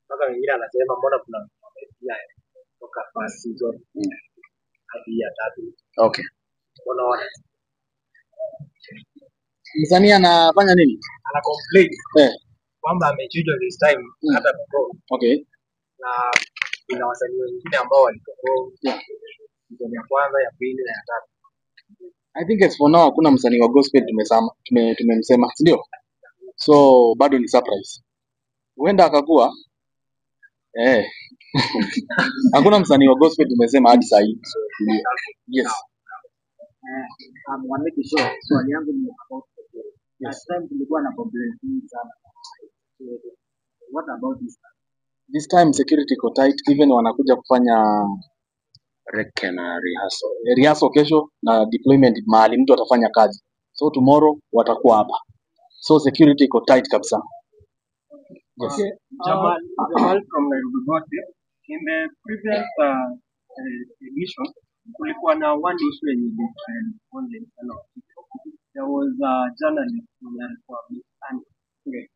Mpaka wengine anasema mbona kuna pia kutoka first season hadi ya tatu. Okay. Unaona? Msanii anafanya nini? Ana complain kwamba amechujwa this time hata before. Okay. Na kuna wasanii wengine ambao walitoka season ya kwanza, ya pili na ya tatu. I think as for now hakuna msanii wa gospel tumemsema, ndio? So bado ni surprise. Huenda akakuwa hakuna msanii wa gospel tumesema hadi sasa hivi. Yes. One make sure swali yangu ni about last time tulikuwa na complaint sana. What about this time? This time security iko tight, even wanakuja kufanya rehearsal kesho na deployment mahali mtu atafanya kazi. So tomorrow watakuwa hapa. So security iko tight kabisa. Yes. Okay. Jamal from Nairobi. In the previous edition, kulikuwa na one issue yenye online there was a journalist who was mishandled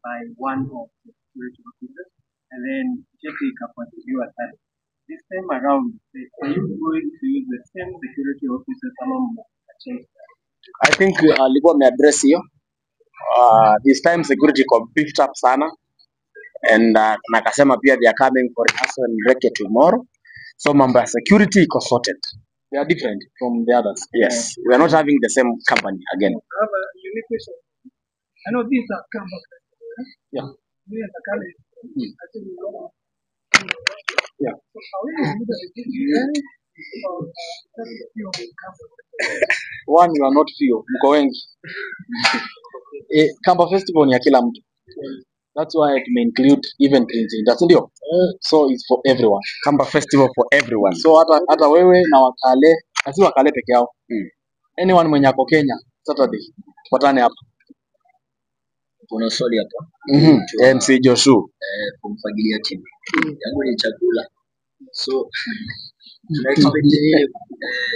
by one of the security officers, and then cheti ikafuatiliwa sana. This time around, are you going to use the same security officers along change? I think alikuwa ameaddress hiyo. This time security iko beefed up sana, and nakasema pia they are coming for rehearsal and reke tomorrow. So mambo ya security iko sorted. They are different from the others. Yes, we are not having the same company again. I have a unique question. I know these are companies. Yeah. Yeah. One, you are not few, mko wengi. Kamba Festival ni ya kila mtu. That's why it may include even printing. That's ndio. So it's for everyone. Kamba Festival for everyone. So hata wewe na Wakale, asi Wakale peke yao. Anyone mwenye ako Kenya Saturday, tupatane hapa. Kuna swali hapa. MC Joshua. Kumfagilia timu. Yangu ni chakula. So tuna expect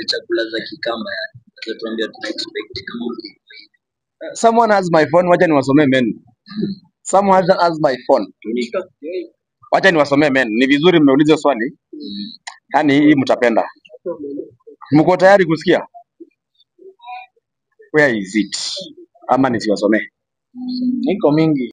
chakula za Kikamba yani. Sasa tuambia tuna expect kama Someone has my phone, wacha niwasomee menu. Someone has my phone. Wacha niwasomee menu. Ni vizuri mmeuliza swali. Yaani hii mtapenda. Mko tayari kusikia? Where is it? Ama nisiwasomee? Niko mingi.